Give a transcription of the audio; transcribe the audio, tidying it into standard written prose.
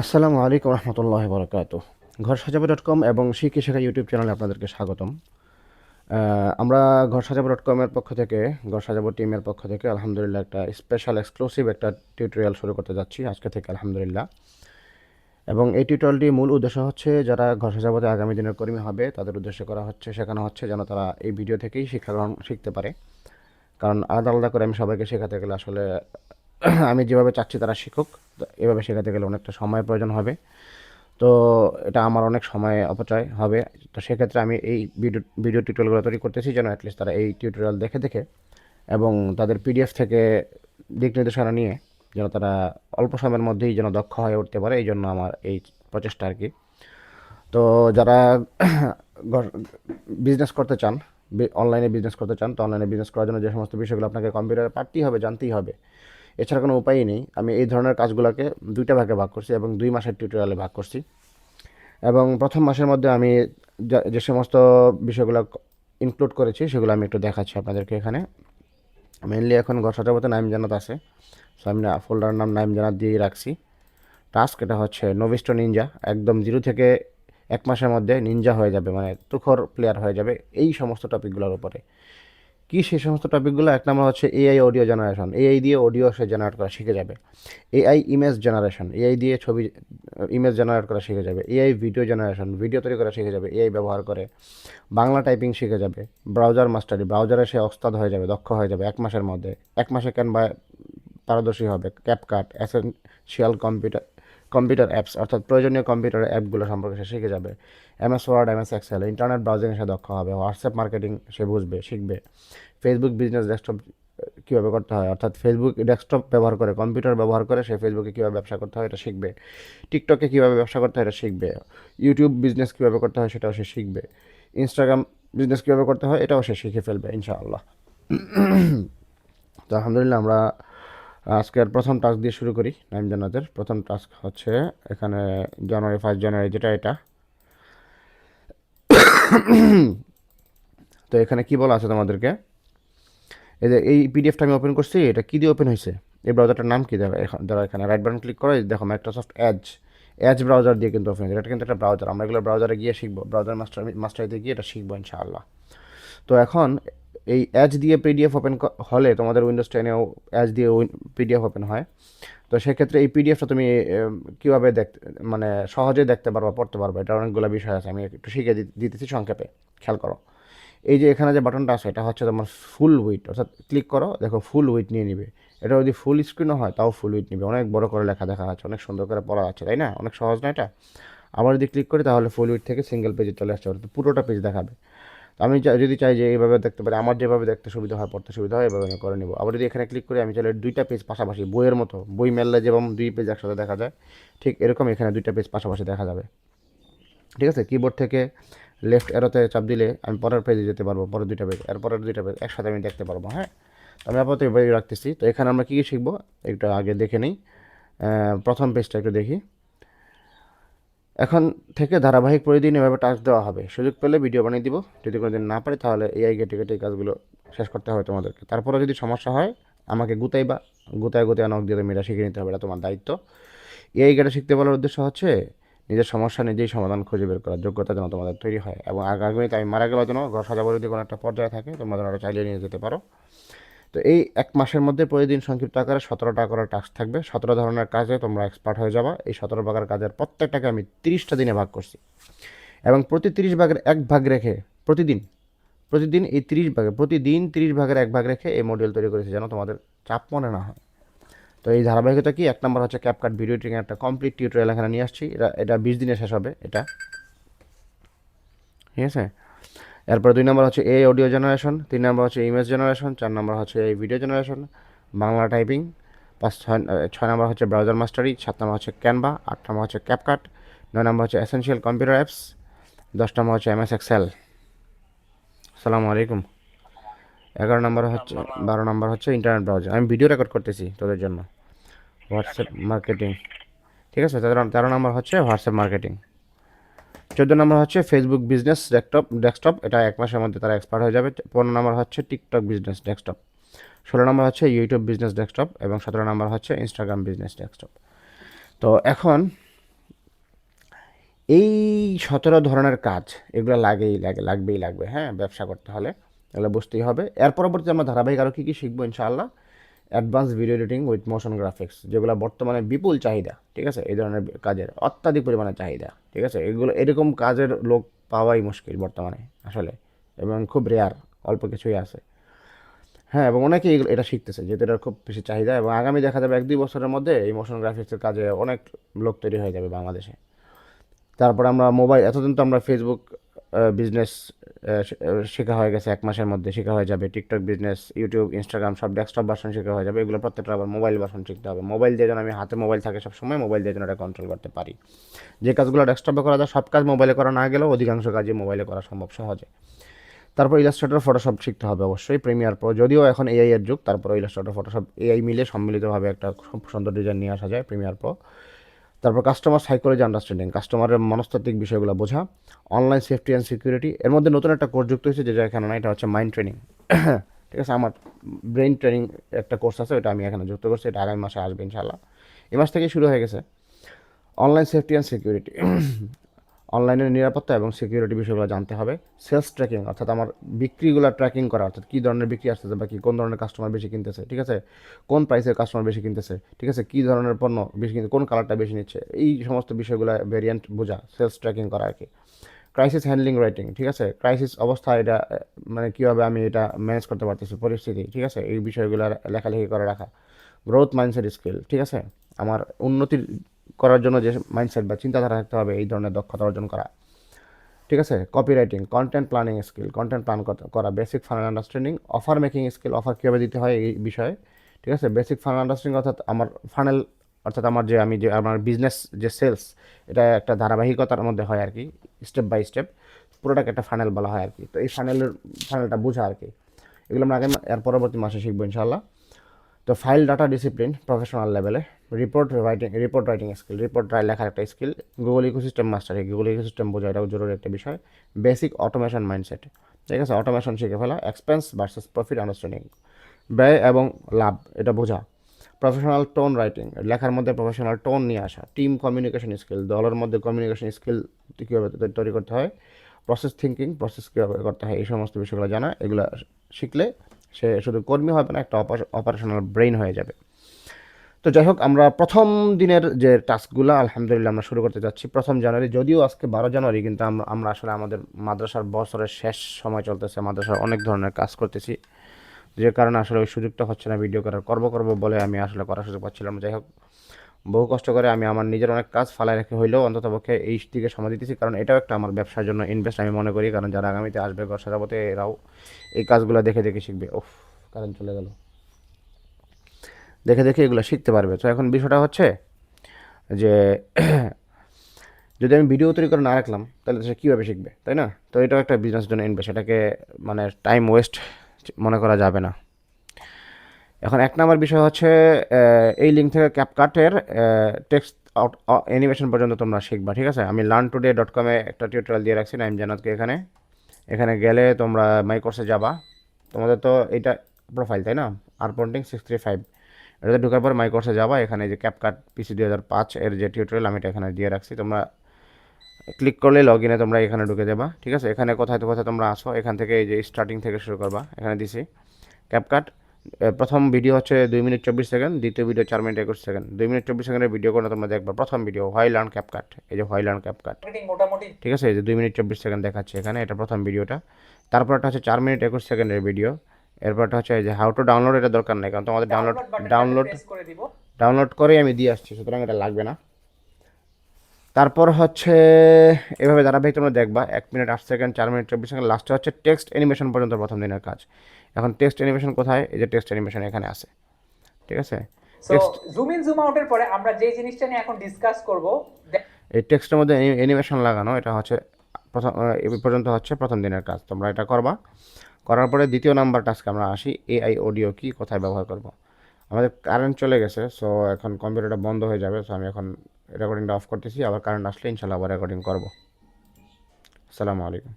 আসসালামু আলাইকুম রহমতুল্লাহ বরকাত। ঘর সাজাবো ডট কম এবং শিখে শেখা ইউটিউব চ্যানেলে আপনাদেরকে স্বাগতম। আমরা ঘর সাজাবো ডট কমের পক্ষ থেকে, ঘর সাজাবো টিমের পক্ষ থেকে আলহামদুলিল্লাহ একটা স্পেশাল এক্সক্লুসিভ একটা টিউটোরিয়াল শুরু করতে যাচ্ছি আজকে থেকে আলহামদুলিল্লাহ। এবং এই টিউটোরিয়ালটি মূল উদ্দেশ্য হচ্ছে যারা ঘর সাজাবোতে আগামী দিনের কর্মী হবে তাদের উদ্দেশ্যে করা হচ্ছে, শেখানো হচ্ছে যেন তারা এই ভিডিও থেকেই শিখতে পারে। কারণ আলাদা আলাদা করে আমি সবাইকে শেখাতে গেলে আসলে আমি যেভাবে চাচ্ছি তারা শিখুক, এভাবে শেখাতে গেলে অনেকটা সময়ের প্রয়োজন হবে। তো এটা আমার অনেক সময় অপচয় হবে। তো সেক্ষেত্রে আমি এই ভিডিও টিউটোরিয়ালগুলো তৈরি করতেছি যেন অ্যাটলিস্ট তারা এই টিউটোরিয়াল দেখে দেখে এবং তাদের পিডিএফ থেকে দিক নির্দেশনা নিয়ে যেন তারা অল্প সময়ের মধ্যেই যেন দক্ষ হয়ে উঠতে পারে, এই জন্য আমার এই প্রচেষ্টা আর কি। তো যারা বিজনেস করতে চান, অনলাইনে বিজনেস করতে চান, তো অনলাইনে বিজনেস করার জন্য যে সমস্ত বিষয়গুলো আপনাকে কম্পিউটারে পারতেই হবে, জানতেই হবে, এছাড়া কোনো উপায়ই নেই। আমি এই ধরনের কাজগুলোকে দুইটা ভাগে ভাগ করছি এবং 2 মাসের টিউটোরিয়ালে ভাগ করছি। এবং প্রথম মাসের মধ্যে আমি যে সমস্ত বিষয়গুলো ইনক্লুড করেছি সেগুলো আমি একটু দেখাচ্ছি আপনাদেরকে এখানে। মেইনলি এখন ঘর সাজাবতে নাইম জানাত আছে, সো আমি ফোল্ডার নাম নাইম জানাত দিয়েই রাখছি। টাস্ক এটা হচ্ছে নোভিস্টো নিনজা, একদম 0 থেকে 1 মাসের মধ্যে নিনজা হয়ে যাবে, মানে তুখর প্লেয়ার হয়ে যাবে এই সমস্ত টপিকগুলোর উপরে। কি সেই সমস্ত টপিকগুলো? 1 নম্বর হচ্ছে এআই অডিও জেনারেশন, এআই দিয়ে অডিও সে জেনারেট করা শিখে যাবে। এআই ইমেজ জেনারেশন, এআই দিয়ে ছবি ইমেজ জেনারেট করা শিখে যাবে। এআই ভিডিও জেনারেশন, ভিডিও তৈরি করা শিখে যাবে এআই ব্যবহার করে। বাংলা টাইপিং শিখে যাবে। ব্রাউজার মাস্টারি, ব্রাউজারে সে ওস্তাদ হয়ে যাবে, দক্ষ হয়ে যাবে 1 মাসের মধ্যে। 1 মাসে ক্যানভা পারদর্শী হবে। ক্যাপকাট, এসেনশিয়াল কম্পিউটার অ্যাপস অর্থাৎ প্রয়োজনীয় কম্পিউটার অ্যাপগুলো সম্পর্কে সে শিখে যাবে। MS Word, MS Excel, internet ব্রাউজিংয়ে সে দক্ষ হবে। হোয়াটসঅ্যাপ মার্কেটিং সে বুঝবে, শিখবে। ফেসবুক বিজনেস ডেস্কটপ কীভাবে করতে হয়, অর্থাৎ ফেসবুক ডেস্কটপ ব্যবহার করে, কম্পিউটার ব্যবহার করে সে ফেসবুকে কীভাবে ব্যবসা করতে হয় এটা শিখবে। টিকটকে কীভাবে ব্যবসা করতে হয় এটা শিখবে। ইউটিউব বিজনেস কীভাবে করতে হয় সেটাও সে শিখবে। ইনস্টাগ্রাম বিজনেস কীভাবে করতে হয় এটাও সে শিখে ফেলবে ইনশাআল্লাহ। তো আলহামদুলিল্লাহ আমরা আজকের প্রথম টাস্ক দিয়ে শুরু করি। নাইম জান্নাতের প্রথম টাস্ক হচ্ছে এখানে ফার্স্ট জানুয়ারি যেটা এটা। তো এখানে কি বলা আছে তোমাদেরকে, এই যে এই পিডিএফটা আমি ওপেন করছি, এটা কী দিয়ে ওপেন হয়েছে, এই ব্রাউজারটার নাম কী? দেখো এখানে রাইট বাটন ক্লিক করে দেখো মাইক্রোসফট এজ, এজ ব্রাউজার দিয়ে কিন্তু ওপেন হয়েছে। এটা কিন্তু একটা ব্রাউজার, আমরা এগুলো ব্রাউজারে গিয়ে শিখবো, ব্রাউজার মাস্টারিতে গিয়ে এটা শিখবো ইনশাআল্লাহ। তো এখন এই এজ দিয়ে পিডিএফ ওপেন হলে তোমাদের উইন্ডোজ 10-এও এজ দিয়ে পিডিএফ ওপেন হয়। তো সেক্ষেত্রে এই পিডিএফটা তুমি কীভাবে দেখতে, মানে সহজে দেখতে পারবা, পড়তে পারবে, এটা অনেকগুলো বিষয় আছে, আমি একটু শিখে দিতেছি সংক্ষেপে, খেয়াল করো। এই যে এখানে যে বাটনটা আছে এটা হচ্ছে তোমার ফুল উইথ, অর্থাৎ ক্লিক করো, দেখো ফুল উইথ নিয়ে নিবে। এটা যদি ফুল স্ক্রিনও হয় তাও ফুল উইথ নিবে। অনেক বড় করে লেখা দেখা যাচ্ছে, অনেক সুন্দর করে পড়া যাচ্ছে, তাই না? অনেক সহজ না এটা? আবার যদি ক্লিক করি তাহলে ফুল উইথ থেকে সিঙ্গেল পেজে চলে আসছে, অর্থাৎ পুরোটা পেজ দেখাবে। তো আমি যদি চাই যে এইভাবে দেখতে পারি, আমার যেভাবে দেখতে সুবিধা হয়, পড়তে সুবিধা হয়, এভাবে আমি করে নিব। আবার যদি এখানে ক্লিক করি আমি চাইলে 2টা পেজ পাশাপাশি, বইয়ের মতো, বই মেললে যেমন 2 পেজ একসাথে দেখা যায়, ঠিক এরকম এখানে 2টা পেজ পাশাপাশি দেখা যাবে। ঠিক আছে? কিবোর্ড থেকে লেফট অ্যারোতে চাপ দিলে আমি পরের পেজে যেতে পারবো, পরের 2টা পেজ, এরপরের 2টা পেজ একসাথে আমি দেখতে পারবো। হ্যাঁ, তো আমি আপাতত এভাবেই রাখতেছি। তো এখানে আমরা কী কী শিখবো একটু আগে দেখে নিই। প্রথম পেজটা একটু দেখি। এখন থেকে ধারাবাহিক প্রতিদিন এভাবে টাস্ক দেওয়া হবে। সুযোগ পেলে ভিডিও বানিয়ে দিব। যদি কোনো দিন না পারি তাহলে এআই কেটে কেটে এই কাজগুলো শেষ করতে হবে তোমাদেরকে। তারপরে যদি সমস্যা হয় আমাকে গুতায় নখ দিয়ে তুমি এটা শিখে নিতে হবে, এটা তোমার দায়িত্ব। এআই কেটে শিখতে বলার উদ্দেশ্য হচ্ছে নিজের সমস্যা নিজেই সমাধান খুঁজে বের করার যোগ্যতা যেন তোমাদের তৈরি হয়, এবং আগামীতে আমি মারা গেলেও যেন ঘর সাজাবার যদি কোনো একটা পর্যায়ে থাকে তোমরা যেন ওটা চালিয়ে নিয়ে যেতে পারো। তো এই 1 মাসের মধ্যে প্রতিদিন সংক্ষিপ্ত আকারে 17টা করে টাস্ক থাকবে। 17 ধরনের কাজে তোমরা এক্সপার্ট হয়ে যাবা। এই 17 প্রকার কাজের প্রত্যেকটাকে আমি 30টা দিনে ভাগ করছি, এবং প্রতি 30 ভাগের 1 ভাগ রেখে প্রতিদিন প্রতিদিন এই 30 ভাগে প্রতিদিন 30 ভাগের 1 ভাগ রেখে এই মডিউল তৈরি করেছি যেন তোমাদের চাপ মনে না হয়। তো এই ধারাবাহিকতা কি? 1 নম্বর হচ্ছে ক্যাপকাট ভিডিও এডিটিং, একটা কমপ্লিট টিউটোরিয়াল এখানে নিয়ে আসছি। এটা 20 দিনে শেষ হবে এটা, ঠিক আছে? এরপর 2 নম্বর হচ্ছে এই অডিও জেনারেশন, 3 নম্বর হচ্ছে ইমেজ জেনারেশন, 4 নম্বর হচ্ছে এই ভিডিও জেনারেশন, বাংলা টাইপিং, 6 নম্বর হচ্ছে ব্রাউজার মাস্টারি, 7 নম্বর হচ্ছে ক্যানভা, 8 নম্বর হচ্ছে ক্যাপকাট, 9 নম্বর হচ্ছে এসেনশিয়াল কম্পিউটার অ্যাপস, 10 নম্বর হচ্ছে এমএস এক্সেল। আসসালামু আলাইকুম। 11 নম্বর হচ্ছে 12 নম্বর হচ্ছে ইন্টারনেট ব্রাউজার, আমি ভিডিও রেকর্ড করতেছি তোদের জন্য। হোয়াটসঅ্যাপ মার্কেটিং, ঠিক আছে? 13 নম্বর হচ্ছে হোয়াটসঅ্যাপ মার্কেটিং। 14 নম্বর হচ্ছে ফেসবুক বিজনেস ডেস্কটপ, এটা 1 মাসের মধ্যে তারা এক্সপার্ট হয়ে যাবে। 15 নম্বর হচ্ছে টিকটক বিজনেস ডেস্কটপ, 16 নম্বর হচ্ছে ইউটিউব বিজনেস ডেস্কটপ, এবং 17 নম্বর হচ্ছে ইনস্টাগ্রাম বিজনেস ডেস্কটপ। তো এখন এই 17 ধরনের কাজ এগুলো লাগবেই লাগবে, হ্যাঁ, ব্যবসা করতে হলে এগুলো বুঝতেই হবে। এর পরবর্তীতে আমরা ধারাবাহিক আরও কী কী শিখবো ইনশাআল্লাহ। Advance video editing with motion graphics, যেগুলো বর্তমানে বিপুল চাহিদা, ঠিক আছে, এই ধরনের কাজের অত্যাধিক পরিমাণে চাহিদা, ঠিক আছে, এগুলো এরকম কাজের লোক পাওয়াই মুশকিল বর্তমানে আসলে, এবং খুব রেয়ার, অল্প কিছুই আছে। হ্যাঁ, এবং অনেকেই এটা শিখতেছে, যেহেতু এটার খুব বেশি চাহিদা, এবং আগামী দেখা যাবে 1-2 বছরের মধ্যে এই মোশন গ্রাফিক্সের কাজে অনেক লোক তৈরি হয়ে যাবে বাংলাদেশে। তারপর আমরা মোবাইল, এতদিন তো আমরা ফেসবুক বিজনেস শেখা হয়ে গেছে, 1 মাসের মধ্যে শেখা হয়ে যাবে। টিকটক বিজনেস, ইউটিউব, ইনস্টাগ্রাম সব ডেস্কটপ ভার্সন শেখা হয়ে যাবে। এগুলো প্রত্যেকটা আবার মোবাইল ভার্সন শিখতে হবে। মোবাইল দিয়ে যেন আমি হাতে মোবাইল থাকে সবসময়, মোবাইল দিয়ে যেন এটা কন্ট্রোল করতে পারি। যে কাজগুলো ডেস্কটপে করা যায় সব কাজ মোবাইলে করা না গেলেও অধিকাংশ কাজই মোবাইলে করা সম্ভব সহজে। তারপর ইলাস্ট্রেটর, ফটোশপ শিখতে হবে অবশ্যই। প্রিমিয়ার প্রো, যদিও এখন এআই এর যুগ, তারপর ইলাস্ট্রেটর, ফটোশপ, এআই মিলে সম্মিলিতভাবে একটা খুব সুন্দর ডিজাইন নিয়ে আসা যায় প্রিমিয়ার প্রো। তারপর কাস্টমার সাইকোলজি আন্ডারস্ট্যান্ডিং, কাস্টমারের মনস্তাত্ত্বিক বিষয়গুলো বোঝা। অনলাইন সেফটি অ্যান্ড সিকিউরিটি, এর মধ্যে নতুন একটা কোর্স যুক্ত হয়েছে যেটা এখানে না, এটা হচ্ছে মাইন্ড ট্রেনিং। ঠিক আছে, আমার ব্রেইন ট্রেনিং একটা কোর্স আছে, ওটা আমি এখানে যুক্ত করছি, এটা আগামী মাসে আসবে ইনশাল্লাহ। এই মাস থেকে শুরু হয়ে গেছে। অনলাইন সেফটি অ্যান্ড সিকিউরিটি, অনলাইনের নিরাপত্তা এবং সিকিউরিটি বিষয়গুলো জানতে হবে। সেলস ট্র্যাকিং, অর্থাৎ আমার বিক্রিগুলো ট্র্যাকিং করা, অর্থাৎ কী ধরনের বিক্রি আসতেছে বা কোন ধরনের কাস্টমার বেশি কিনতেছে, ঠিক আছে, কোন প্রাইসের কাস্টমার বেশি কিনতেছে, ঠিক আছে, কী ধরনের পণ্য বেশি কিনতে, কোন কালারটা বেশি নিচ্ছে, এই সমস্ত বিষয়গুলো ভেরিয়েন্ট বোঝা, সেলস ট্র্যাকিং করা আর কি। ক্রাইসিস হ্যান্ডলিং রাইটিং, ঠিক আছে, ক্রাইসিস অবস্থা এটা মানে কীভাবে আমি এটা ম্যানেজ করতে পারতেছি পরিস্থিতি, ঠিক আছে, এই বিষয়গুলো লেখালেখি করে রাখা। গ্রোথ মাইন্ডসেট স্কিল, ঠিক আছে, আমার উন্নতির করার জন্য যে মাইন্ডসেট বা চিন্তাধারা থাকতে হবে, এই ধরনের দক্ষতা অর্জন করা, ঠিক আছে। Copy writing, content planning skill, content plan করা, basic funnel understanding, offer making skill, offer কীভাবে দিতে হয় এই বিষয়ে, ঠিক আছে। বেসিক ফানেল আন্ডারস্ট্যান্ডিং অর্থাৎ আমার ফানেল, অর্থাৎ আমি যে আমার বিজনেস যে সেলস, এটা একটা ধারাবাহিকতার মধ্যে হয় আর কি, স্টেপ বাই স্টেপ, পুরোটাকে একটা ফানেল বলা হয় আর কি। তো এই ফানেলটা বোঝা আর কি, এগুলো আমরা আগে এর পরবর্তী মাসে শিখবো ইনশাল্লাহ। তো ফাইল ডাটা ডিসিপ্লিন প্রফেশনাল লেভেলে, রিপোর্ট রাইটিং স্কিল, লেখার একটা skill. Google ecosystem master, Google ecosystem বোঝা, এটাও জরুরি একটা বিষয়। বেসিক অটোমেশন মাইন্ডসেট, ঠিক আছে, অটোমেশন শিখে ফেলা। এক্সপেন্স ভার্সেস প্রফিট আন্ডারস্ট্যান্ডিং, ব্যয় এবং লাভ এটা বোঝা। প্রফেশনাল টোন রাইটিং, লেখার মধ্যে প্রফেশনাল টোন নিয়ে আসা। টিম কমিউনিকেশন স্কিল, দলের মধ্যে কমিউনিকেশন স্কিল কীভাবে তৈরি করতে হয়। প্রসেস কীভাবে করতে হয়, এই সমস্ত বিষয়গুলো জানা, এগুলো শিখলে সে শুধু কর্মী হবে না, একটা অপারেশনাল ব্রেইন হয়ে যাবে। তো যাই হোক, আমরা প্রথম দিনের যে টাস্কগুলো আলহামদুলিল্লাহ আমরা শুরু করতে যাচ্ছি 1 জানুয়ারি, যদিও আজকে 12 জানুয়ারি, কিন্তু আমরা আসলে আমাদের মাদ্রাসার বছরের শেষ সময় চলতেছে, মাদ্রাসার অনেক ধরনের কাজ করতেছি, যে কারণে আসলে ওই সুযোগটা হচ্ছে না ভিডিও করার। করবো বলে আমি আসলে করার সুযোগ পাচ্ছিলাম। যাই হোক, বহু কষ্ট করে আমি আমার নিজের অনেক কাজ ফালায় রেখে হইলেও অন্ততপক্ষে এই দিকে সময় দিতেছি, কারণ এটাও একটা আমার ব্যবসার জন্য ইনভেস্ট আমি মনে করি, কারণ যারা আগামীতে আসবে ঘর সাজাবতে, এরাও এই কাজগুলো দেখে দেখে শিখবে। ওফ, কারেন্ট চলে গেল, দেখে দেখে এগুলো শিখতে পারবে। তো এখন বিষয়টা হচ্ছে যে যদি আমি ভিডিও তৈরি করে না রাখলাম, তাহলে সে কীভাবে শিখবে, তাই না? তো এটাও একটা বিজনেসের জন্য ইনভেস্ট, এটাকে মানে টাইম ওয়েস্ট মনে করা যাবে না। এখন 1 নম্বর বিষয় হচ্ছে, এই লিঙ্ক থেকে ক্যাপকাটের টেক্সট অ্যানিমেশন পর্যন্ত তোমরা শিখবা, ঠিক আছে। আমি learntoday.com-এ একটা টিউটোরিয়াল দিয়ে রাখছি নাইম জান্নাতকে, এখানে গেলে তোমরা মাই কোর্সে যাবা। তোমাদের তো এটা প্রোফাইল, তাই না, R Ponting635, এটাতে ঢোকার পর মাই কোর্সে যাবা। এখানে যে ক্যাপকাট PC 2005 এর যে টিউটোরিয়াল আমি এটা এখানে দিয়ে রাখছি, তোমরা ক্লিক করলে লগ ইনে তোমরা এখানে ঢুকে যাবা, ঠিক আছে। এখানে কোথায় তোমরা আসো, এখান থেকে এই যে স্টার্টিং থেকে শুরু করবা, এখানে দিছি ক্যাপকাট। প্রথম ভিডিও হচ্ছে 2 মিনিট 24 সেকেন্ড, দ্বিতীয় ভিডিও 4 মিনিট 21 সেকেন্ড। 2 মিনিট 24 সেকেন্ডের ভিডিও করে তোমরা দেখবা প্রথম ভিডিও হোয়াই লার্ন ক্যাপকাট, এই যে হোয়াই লার্ন ক্যাপকাট, ঠিক আছে, এই যে 2 মিনিট 24 সেকেন্ড দেখাচ্ছে এখানে, এটা প্রথম ভিডিওটা। তারপরটা হচ্ছে 4 মিনিট 21 সেকেন্ডের ভিডিও। এরপরটা হচ্ছে এই যে হাউ টু ডাউনলোড, এটা দরকার নেই, কারণ তোমাদের ডাউনলোড করেই আমি দিয়ে আসছি, সুতরাং এটা লাগবে না। তারপর হচ্ছে এভাবে ধারাবাহিক তোমরা দেখবা 1 মিনিট 8 সেকেন্ড, 4 মিনিট 24 সেকেন্ড, লাস্টে হচ্ছে টেক্সট অ্যানিমেশন পর্যন্ত প্রথম দিনের কাজ। এখন টেক্সট অ্যানিমেশন কোথায়, এই যে টেক্সট অ্যানিমেশন এখানে আছে, ঠিক আছে। সো জুম ইন জুম আউটের পরে আমরা যে জিনিসটা নিয়ে এখন ডিসকাস করব, এই টেক্সটের মধ্যে অ্যানিমেশন লাগানো, এটা হচ্ছে এই পর্যন্ত হচ্ছে প্রথম দিনের কাজ, তোমরা এটা করবা। করার পরে দ্বিতীয় নাম্বার টাস্কে আমরা আসি, AI অডিও কি কোথায় ব্যবহার করব। আমাদের কারেন্ট চলে গেছে, সো এখন কম্পিউটারটা বন্ধ হয়ে যাবে, সো আমি এখন রেকর্ডিংটা অফ করতেছি, আবার কারেন্ট আসলে ইনশাল্লাহ আবার রেকর্ডিং করবো। আসসালামু আলাইকুম।